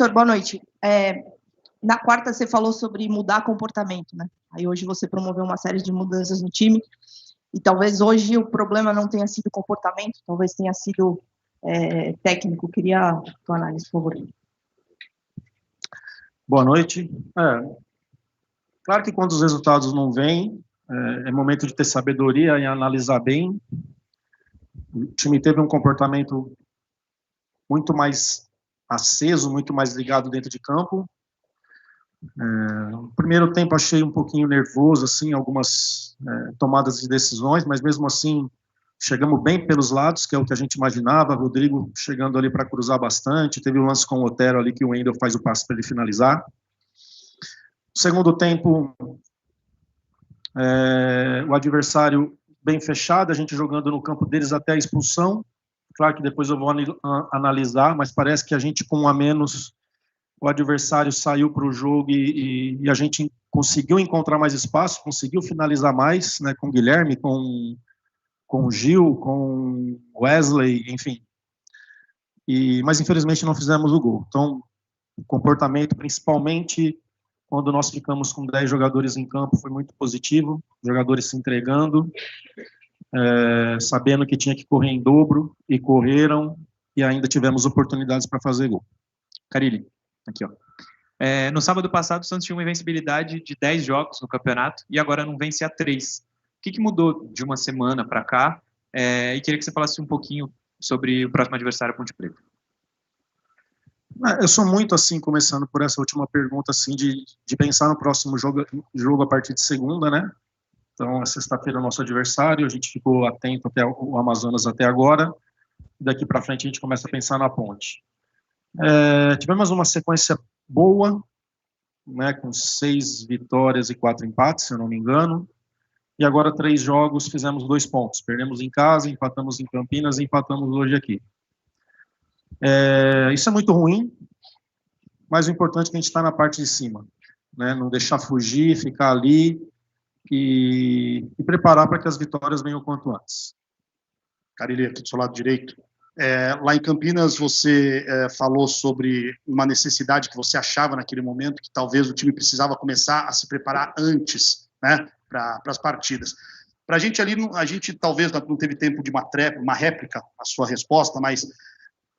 Vitor, boa noite. Na quarta você falou sobre mudar comportamento, né? Aí hoje você promoveu uma série de mudanças no time, e talvez hoje o problema não tenha sido comportamento, talvez tenha sido técnico. Queria a tua análise, por favor. Boa noite. Claro que quando os resultados não vêm, é momento de ter sabedoria e analisar bem. O time teve um comportamento muito mais aceso, muito mais ligado dentro de campo. No primeiro tempo achei um pouquinho nervoso, assim, algumas tomadas de decisões, mas mesmo assim chegamos bem pelos lados, que é o que a gente imaginava. Rodrigo chegando ali para cruzar bastante, teve um lance com o Otero ali que o Wendel faz o passe para ele finalizar. No segundo tempo, o adversário bem fechado, a gente jogando no campo deles até a expulsão. Claro que depois eu vou analisar, mas parece que a gente com um a menos, o adversário saiu para o jogo e a gente conseguiu encontrar mais espaço, conseguiu finalizar mais, né, com o Guilherme, com o Gil, com o Wesley, enfim. Mas infelizmente não fizemos o gol. Então, o comportamento, principalmente quando nós ficamos com 10 jogadores em campo, foi muito positivo, jogadores se entregando, sabendo que tinha que correr em dobro, e correram, e ainda tivemos oportunidades para fazer gol. Carilli, aqui, ó. No sábado passado, o Santos tinha uma invencibilidade de 10 jogos no campeonato, e agora não vence há 3. O que mudou de uma semana para cá? E queria que você falasse um pouquinho sobre o próximo adversário, Ponte Preta. Eu sou muito assim, começando por essa última pergunta, assim, de pensar no próximo jogo a partir de segunda, né? Então, a sexta-feira é o nosso adversário, a gente ficou atento até o Amazonas até agora, daqui para frente a gente começa a pensar na Ponte. Tivemos uma sequência boa, né, com 6 vitórias e 4 empates, se eu não me engano, e agora 3 jogos, fizemos 2 pontos, perdemos em casa, empatamos em Campinas e empatamos hoje aqui. Isso é muito ruim, mas o importante é que a gente está na parte de cima, né? Não deixar fugir, ficar ali e preparar para que as vitórias venham o quanto antes. Carilli, aqui do seu lado direito. Lá em Campinas você falou sobre uma necessidade que você achava naquele momento, que talvez o time precisava começar a se preparar antes, né, para as partidas. Para a gente ali, a gente talvez não teve tempo de uma réplica à sua resposta, mas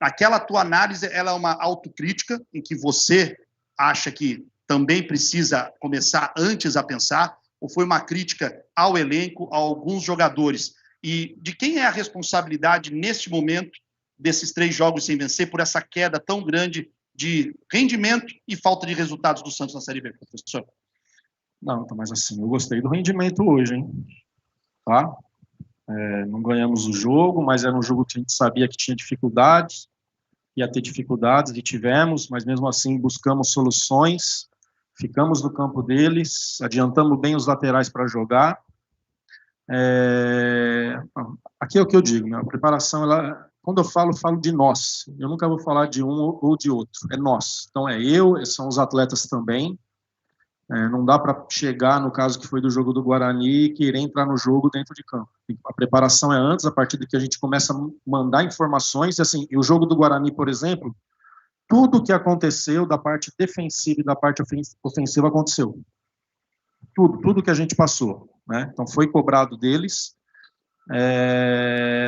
aquela tua análise, ela é uma autocrítica em que você acha que também precisa começar antes a pensar, ou foi uma crítica ao elenco, a alguns jogadores? E de quem é a responsabilidade, neste momento, desses 3 jogos sem vencer, por essa queda tão grande de rendimento e falta de resultados do Santos na Série B, professor? Não, mas assim, eu gostei do rendimento hoje, hein? Tá? Não ganhamos o jogo, mas era um jogo que a gente sabia que tinha dificuldades, ia ter dificuldades, e tivemos, mas mesmo assim buscamos soluções, ficamos no campo deles, adiantamos bem os laterais para jogar. Aqui é o que eu digo, né? A preparação, quando eu falo de nós, eu nunca vou falar de um ou de outro, é nós. Então são os atletas também. Não dá para chegar, no caso que foi do jogo do Guarani, e querer entrar no jogo dentro de campo. A preparação é antes, a partir de que a gente começa a mandar informações, e assim, o jogo do Guarani, por exemplo, tudo o que aconteceu da parte defensiva e da parte ofensiva aconteceu. Tudo que a gente passou, né? Então foi cobrado deles,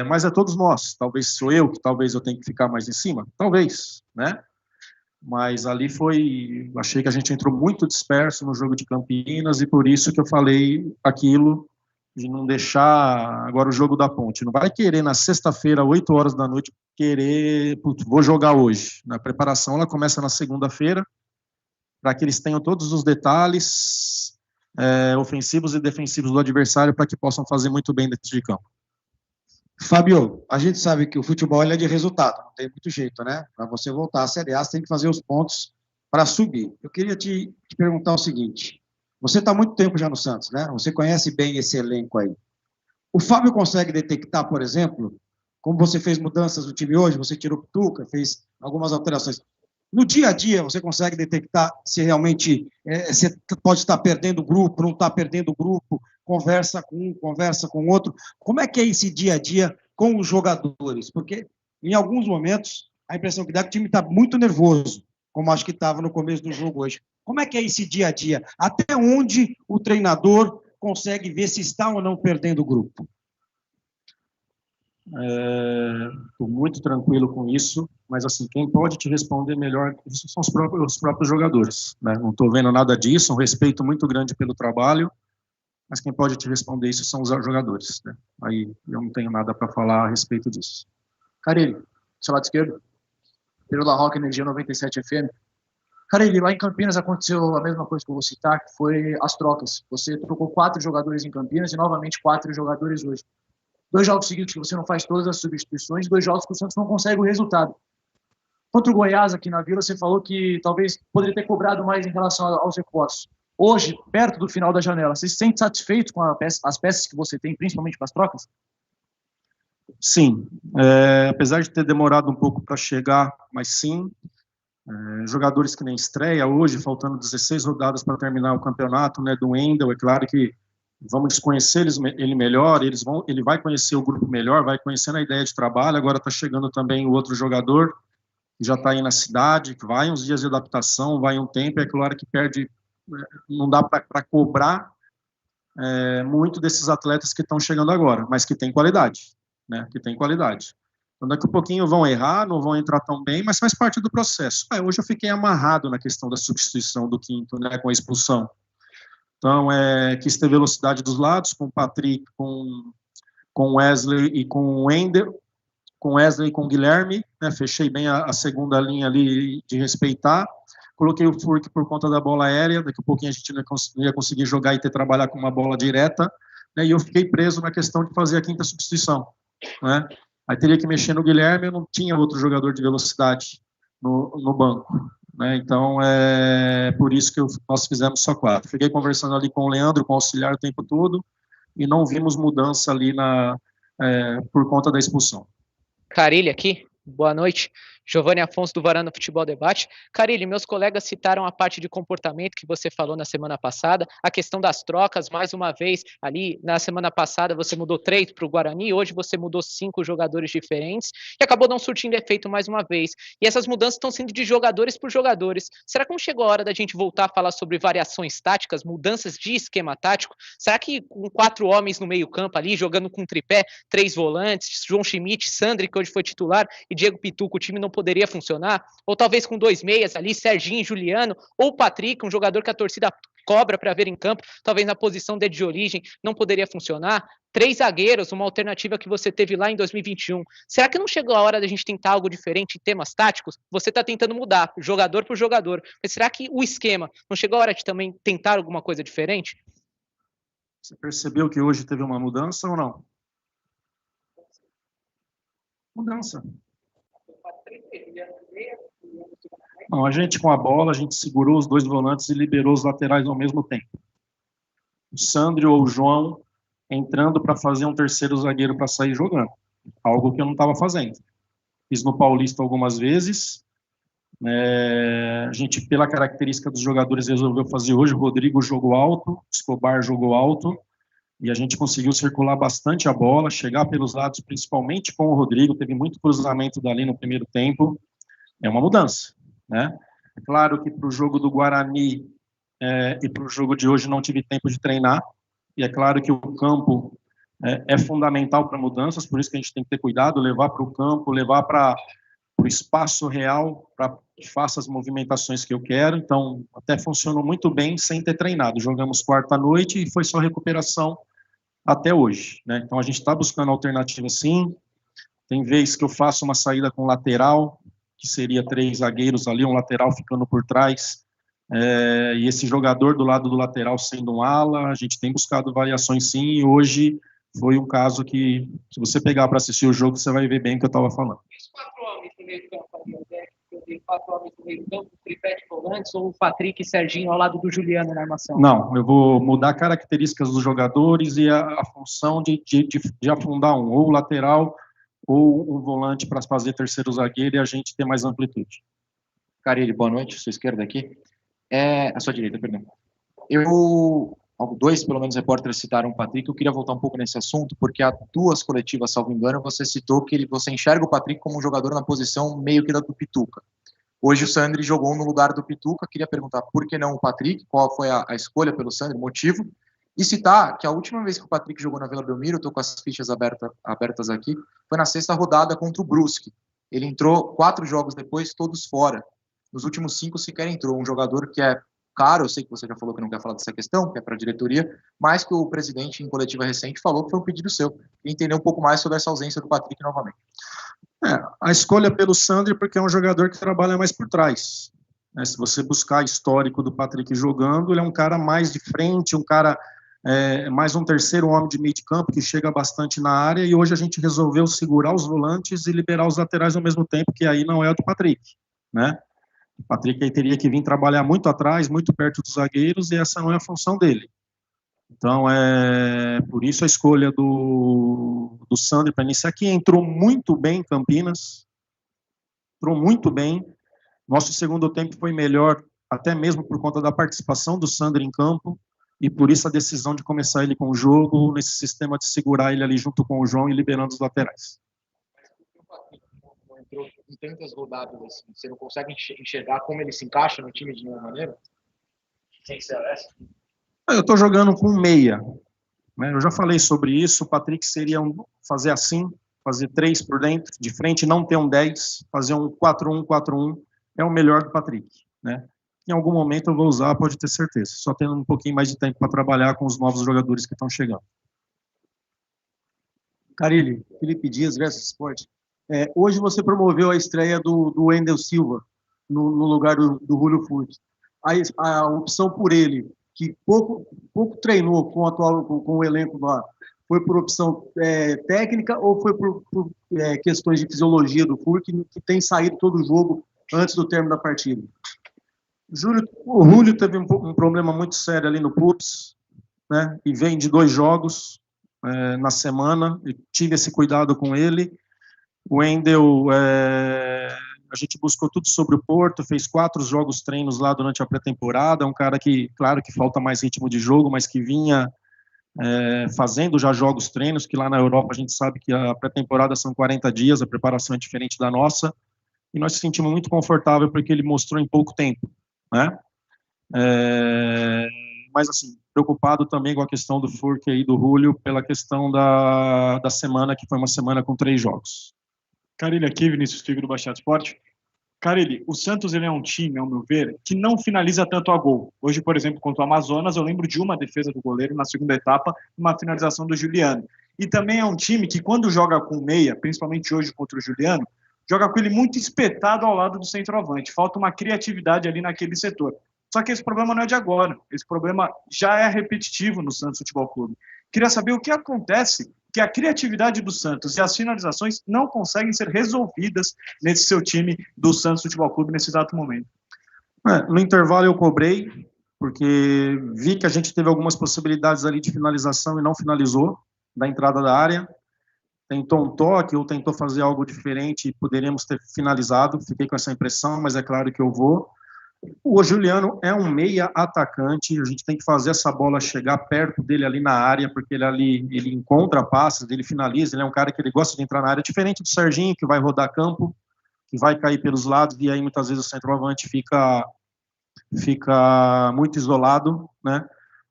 mas é todos nós. Talvez sou eu, que talvez eu tenha que ficar mais em cima, talvez, né? Mas ali achei que a gente entrou muito disperso no jogo de Campinas, e por isso que eu falei aquilo de não deixar agora o jogo da Ponte. Não vai querer na sexta-feira, 8 horas da noite, vou jogar hoje. A preparação ela começa na segunda-feira, para que eles tenham todos os detalhes ofensivos e defensivos do adversário, para que possam fazer muito bem dentro de campo. Fábio, a gente sabe que o futebol é de resultado, não tem muito jeito, né? Para você voltar à Série A, você tem que fazer os pontos para subir. Eu queria te perguntar o seguinte: você está há muito tempo já no Santos, né? Você conhece bem esse elenco aí. O Fábio consegue detectar, por exemplo, como você fez mudanças no time hoje, você tirou o Tuca, fez algumas alterações. No dia a dia, você consegue detectar se realmente você pode estar perdendo o grupo, não está perdendo o grupo, conversa com um, conversa com outro. Como é que é esse dia a dia com os jogadores? Porque, em alguns momentos, a impressão que dá é que o time está muito nervoso. como acho que estava no começo do jogo hoje. Como é que é esse dia a dia? Até onde o treinador consegue ver se está ou não perdendo o grupo? Estou muito tranquilo com isso, mas assim, quem pode te responder melhor isso são os próprios jogadores, né? Não estou vendo nada disso, um respeito muito grande pelo trabalho, mas quem pode te responder isso são os jogadores, né? Aí eu não tenho nada para falar a respeito disso. Carille, seu lado esquerdo, Pedro da Roca, Energia 97 FM. Carille, lá em Campinas aconteceu a mesma coisa que eu vou citar, que foi as trocas. Você trocou 4 jogadores em Campinas e novamente 4 jogadores hoje. 2 jogos seguintes que você não faz todas as substituições, 2 jogos que o Santos não consegue o resultado. Contra o Goiás, aqui na Vila, você falou que talvez poderia ter cobrado mais em relação aos reforços. Hoje, perto do final da janela, você se sente satisfeito com as peças que você tem, principalmente com as trocas? Sim, apesar de ter demorado um pouco para chegar, mas sim, jogadores que nem estreia hoje, faltando 16 rodadas para terminar o campeonato, né, do Wendel, é claro que vamos conhecer ele melhor, ele vai conhecer o grupo melhor, vai conhecendo a ideia de trabalho, agora está chegando também o outro jogador, que já está aí na cidade, que vai uns dias de adaptação, vai um tempo, é claro que perde, não dá para cobrar muito desses atletas que estão chegando agora, mas que tem qualidade, né, que tem qualidade. Então, daqui a pouquinho vão errar, não vão entrar tão bem, mas faz parte do processo. Hoje eu fiquei amarrado na questão da substituição do Quinto, né, com a expulsão. Então, quis ter velocidade dos lados, com o Patrick, com o Wesley e com o Wendel, com Wesley e com o Guilherme, né, fechei bem a segunda linha ali de respeitar, coloquei o Furk por conta da bola aérea, daqui a pouquinho a gente não ia conseguir jogar e trabalhar com uma bola direta, né, e eu fiquei preso na questão de fazer a quinta substituição, né, aí teria que mexer no Guilherme, eu não tinha outro jogador de velocidade no banco, né, então por isso que nós fizemos só 4. Fiquei conversando ali com o Leandro, com o auxiliar o tempo todo, e não vimos mudança ali por conta da expulsão. Carille aqui, boa noite. Giovanni Afonso do Varanda Futebol Debate. Carille, meus colegas citaram a parte de comportamento que você falou na semana passada, a questão das trocas, mais uma vez, ali na semana passada você mudou 3 para o Guarani, hoje você mudou 5 jogadores diferentes e acabou não surtindo efeito mais uma vez. E essas mudanças estão sendo de jogadores por jogadores. Será que não chegou a hora da gente voltar a falar sobre variações táticas, mudanças de esquema tático? Será que com 4 homens no meio campo ali, jogando com tripé, 3 volantes, João Schmidt, Sandri, que hoje foi titular, e Diego Pituca, o time não poderia funcionar? Ou talvez com 2 meias ali, Serginho e Juliano, ou Patrick, um jogador que a torcida cobra para ver em campo, talvez na posição dele de origem, não poderia funcionar? 3 zagueiros, uma alternativa que você teve lá em 2021. Será que não chegou a hora da gente tentar algo diferente em temas táticos? Você está tentando mudar, jogador por jogador, mas será que o esquema, não chegou a hora de também tentar alguma coisa diferente? Você percebeu que hoje teve uma mudança ou não? Mudança. Não, a gente com a bola, a gente segurou os 2 volantes e liberou os laterais ao mesmo tempo. O Sandro ou o João entrando para fazer um terceiro zagueiro para sair jogando. Algo que eu não estava fazendo. Fiz no Paulista algumas vezes. A gente, pela característica dos jogadores, resolveu fazer hoje. O Rodrigo jogou alto, o Escobar jogou alto, e a gente conseguiu circular bastante a bola, chegar pelos lados, principalmente com o Rodrigo. Teve muito cruzamento dali no primeiro tempo. É uma mudança, né? É claro que para o jogo do Guarani e para o jogo de hoje não tive tempo de treinar, e é claro que o campo é fundamental para mudanças, por isso que a gente tem que ter cuidado, levar para o campo, levar para o espaço real, para que faça as movimentações que eu quero. Então, até funcionou muito bem sem ter treinado. Jogamos quarta-noite e foi só recuperação até hoje, né? Então, a gente está buscando alternativa sim. Tem vezes que eu faço uma saída com lateral, que seria 3 zagueiros ali, um lateral ficando por trás, e esse jogador do lado do lateral sendo um ala. A gente tem buscado variações sim, e hoje foi um caso que, se você pegar para assistir o jogo, você vai ver bem o que eu estava falando. Os 4 homens no meio campo ali, eu 4 homens no meio campo, tripé de volantes, ou o Patrick e Serginho ao lado do Juliano na armação? Não, eu vou mudar características dos jogadores e a função de afundar ou lateral ou um volante para fazer terceiro zagueiro e a gente ter mais amplitude. Carille, boa noite, sua esquerda aqui. A sua direita, perdão. 2, pelo menos, repórteres citaram o Patrick. Eu queria voltar um pouco nesse assunto, porque há 2 coletivas, salvo engano, você citou que você enxerga o Patrick como um jogador na posição meio que da do Pituca. Hoje o Sandri jogou no lugar do Pituca. Queria perguntar por que não o Patrick, qual foi a escolha pelo Sandri, motivo. E citar que a última vez que o Patrick jogou na Vila Belmiro, eu estou com as fichas abertas aqui, foi na 6ª rodada contra o Brusque. Ele entrou 4 jogos depois, todos fora. Nos últimos 5 sequer entrou. Um jogador que é caro, eu sei que você já falou que não quer falar dessa questão, que é para a diretoria, mas que o presidente, em coletiva recente, falou que foi um pedido seu. Queria entender um pouco mais sobre essa ausência do Patrick novamente. A escolha pelo Sandri porque é um jogador que trabalha mais por trás. Se você buscar histórico do Patrick jogando, ele é um cara mais de frente, um cara mais um terceiro homem de meio de campo que chega bastante na área, e hoje a gente resolveu segurar os volantes e liberar os laterais ao mesmo tempo, que aí não é o do Patrick, né? O Patrick aí teria que vir trabalhar muito atrás, muito perto dos zagueiros, e essa não é a função dele. Então, por isso a escolha do Sandri para iniciar aqui. Entrou muito bem em Campinas, entrou muito bem. Nosso segundo tempo foi melhor, até mesmo por conta da participação do Sandri em campo, e por isso a decisão de começar ele com o jogo, nesse sistema de segurar ele ali junto com o João e liberando os laterais. Não entrou em tantas rodadas assim, você não consegue enxergar como ele se encaixa no time de nenhuma maneira? Sem ser essa? Eu estou jogando com meia, né? Eu já falei sobre isso. O Patrick seria fazer assim, fazer 3 por dentro, de frente, não ter um 10, fazer um 4-1-4-1, é o melhor do Patrick, né? Em algum momento eu vou usar, pode ter certeza, só tendo um pouquinho mais de tempo para trabalhar com os novos jogadores que estão chegando. Carilli, Felipe Dias, Versus Sport. Hoje você promoveu a estreia do Wendel Silva no lugar do Julio Furch. A opção por ele, que pouco treinou com o elenco lá, foi por opção técnica ou foi por questões de fisiologia do Furch, que tem saído todo o jogo antes do término da partida? O Julio teve um problema muito sério ali no PUPS, né? E vem de 2 jogos na semana. Eu tive esse cuidado com ele. O Wendel, a gente buscou tudo sobre o Porto, fez 4 jogos treinos lá durante a pré-temporada. É um cara que, claro que falta mais ritmo de jogo, mas que vinha fazendo já jogos treinos, que lá na Europa a gente sabe que a pré-temporada são 40 dias, a preparação é diferente da nossa. E nós se sentimos muito confortável porque ele mostrou em pouco tempo, né? Mas assim, preocupado também com a questão do Furch e do Julio pela questão da semana, que foi uma semana com 3 jogos. Carilli aqui, Vinícius Figo do Baixada Esporte. Carilli, o Santos ele é um time, ao meu ver, que não finaliza tanto a gol. Hoje, por exemplo, contra o Amazonas, eu lembro de uma defesa do goleiro na segunda etapa, uma finalização do Juliano. E também é um time que, quando joga com meia, principalmente hoje contra o Juliano, joga com ele muito espetado ao lado do centroavante. Falta uma criatividade ali naquele setor. Só que esse problema não é de agora. Esse problema já é repetitivo no Santos Futebol Clube. Queria saber o que acontece que a criatividade do Santos e as finalizações não conseguem ser resolvidas nesse seu time do Santos Futebol Clube nesse exato momento. No intervalo eu cobrei, porque vi que a gente teve algumas possibilidades ali de finalização e não finalizou, da entrada da área. Tentou um toque ou tentou fazer algo diferente e poderíamos ter finalizado. Fiquei com essa impressão, mas é claro que eu vou. O Juliano é um meia atacante, a gente tem que fazer essa bola chegar perto dele ali na área, porque ele encontra passes, ele finaliza, ele é um cara que ele gosta de entrar na área, diferente do Serginho, que vai rodar campo, que vai cair pelos lados, e aí muitas vezes o centroavante fica muito isolado, né?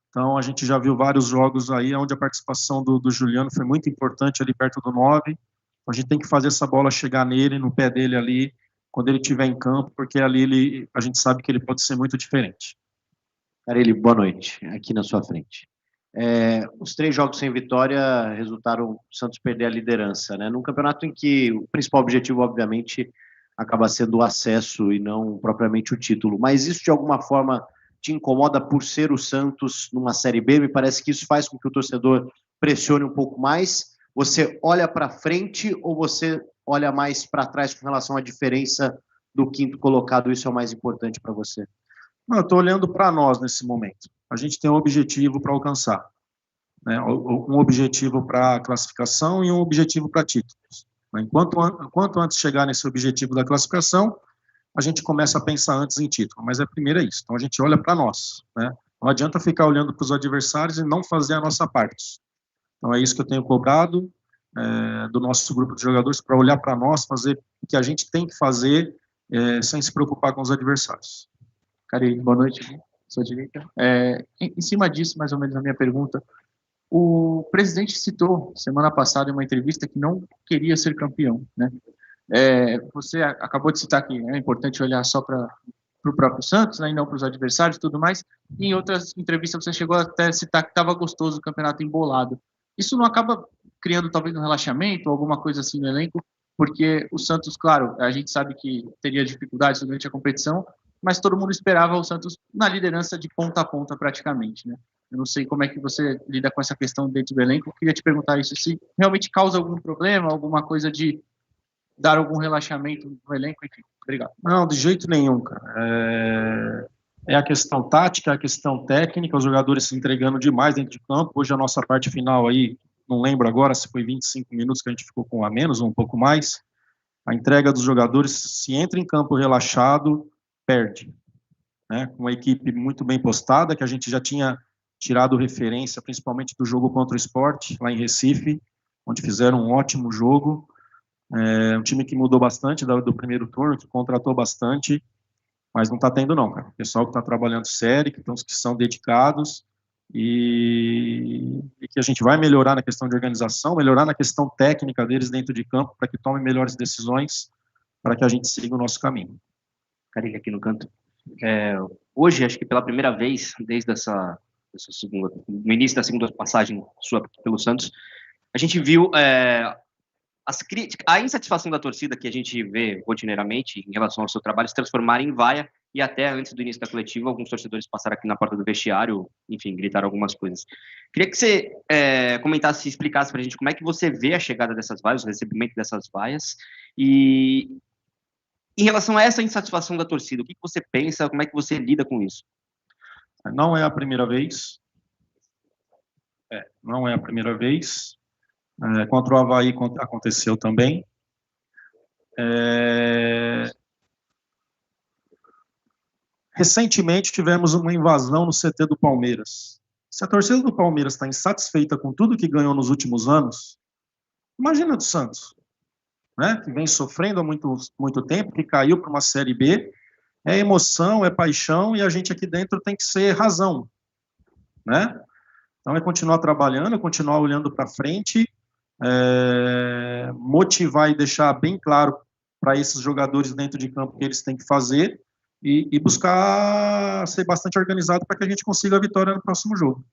Então a gente já viu vários jogos aí onde a participação do Juliano foi muito importante ali perto do 9. A gente tem que fazer essa bola chegar nele, no pé dele ali, quando ele estiver em campo, porque ali a gente sabe que ele pode ser muito diferente. Carilli, boa noite, aqui na sua frente. Os 3 jogos sem vitória resultaram o Santos perder a liderança, né? Num campeonato em que o principal objetivo, obviamente, acaba sendo o acesso e não propriamente o título. Mas isso, de alguma forma, te incomoda por ser o Santos numa Série B? Me parece que isso faz com que o torcedor pressione um pouco mais. Você olha para frente ou você olha mais para trás com relação à diferença do 5º colocado? Isso é o mais importante para você? Não, eu estou olhando para nós nesse momento. A gente tem um objetivo para alcançar, né? Um objetivo para classificação e um objetivo para títulos. Enquanto antes chegar nesse objetivo da classificação, a gente começa a pensar antes em título, mas primeiro é isso. Então a gente olha para nós, né? Não adianta ficar olhando para os adversários e não fazer a nossa parte. Então é isso que eu tenho cobrado do nosso grupo de jogadores, para olhar para nós, fazer o que a gente tem que fazer sem se preocupar com os adversários. Carille, boa noite, sua direita. Em cima disso, mais ou menos, a minha pergunta, o presidente citou, semana passada, em uma entrevista, que não queria ser campeão, né? Você acabou de citar que é importante olhar só para o próprio Santos, né, e não para os adversários e tudo mais. E em outras entrevistas você chegou até a citar que estava gostoso o campeonato embolado. Isso não acaba criando talvez um relaxamento ou alguma coisa assim no elenco? Porque o Santos, claro, a gente sabe que teria dificuldades durante a competição, mas todo mundo esperava o Santos na liderança de ponta a ponta praticamente, né? Eu não sei como é que você lida com essa questão dentro do elenco. Eu queria te perguntar isso, se realmente causa algum problema, alguma coisa de dar algum relaxamento no elenco, enfim. Obrigado. Não, de jeito nenhum, cara. É a questão tática, é a questão técnica, os jogadores se entregando demais dentro de campo. Hoje a nossa parte final aí, não lembro agora se foi 25 minutos que a gente ficou com a menos ou um pouco mais. A entrega dos jogadores, se entra em campo relaxado, perde. Né? Com uma equipe muito bem postada, que a gente já tinha tirado referência, principalmente do jogo contra o Sport, lá em Recife, onde fizeram um ótimo jogo. Um time que mudou bastante do primeiro turno, que contratou bastante, mas não está tendo não, cara. O pessoal que está trabalhando sério, que são dedicados, e que a gente vai melhorar na questão de organização, melhorar na questão técnica deles dentro de campo, para que tomem melhores decisões, para que a gente siga o nosso caminho. Carille, aqui no canto. Hoje, acho que pela primeira vez, desde no início da segunda passagem sua pelo Santos, a gente viu as críticas, a insatisfação da torcida que a gente vê rotineiramente em relação ao seu trabalho se transformar em vaia, e até antes do início da coletiva, alguns torcedores passaram aqui na porta do vestiário, enfim, gritaram algumas coisas. Queria que você comentasse e explicasse para a gente como é que você vê a chegada dessas vaias, o recebimento dessas vaias, e em relação a essa insatisfação da torcida, o que você pensa, como é que você lida com isso? Não é a primeira vez. Não é a primeira vez. Contra o Avaí aconteceu também. Recentemente tivemos uma invasão no CT do Palmeiras. Se a torcida do Palmeiras está insatisfeita com tudo que ganhou nos últimos anos, imagina do Santos, né? Que vem sofrendo há muito tempo, que caiu para uma Série B. É emoção, é paixão, e a gente aqui dentro tem que ser razão, né? Então é continuar trabalhando, continuar olhando para frente, motivar e deixar bem claro para esses jogadores dentro de campo o que eles têm que fazer, e buscar ser bastante organizado para que a gente consiga a vitória no próximo jogo.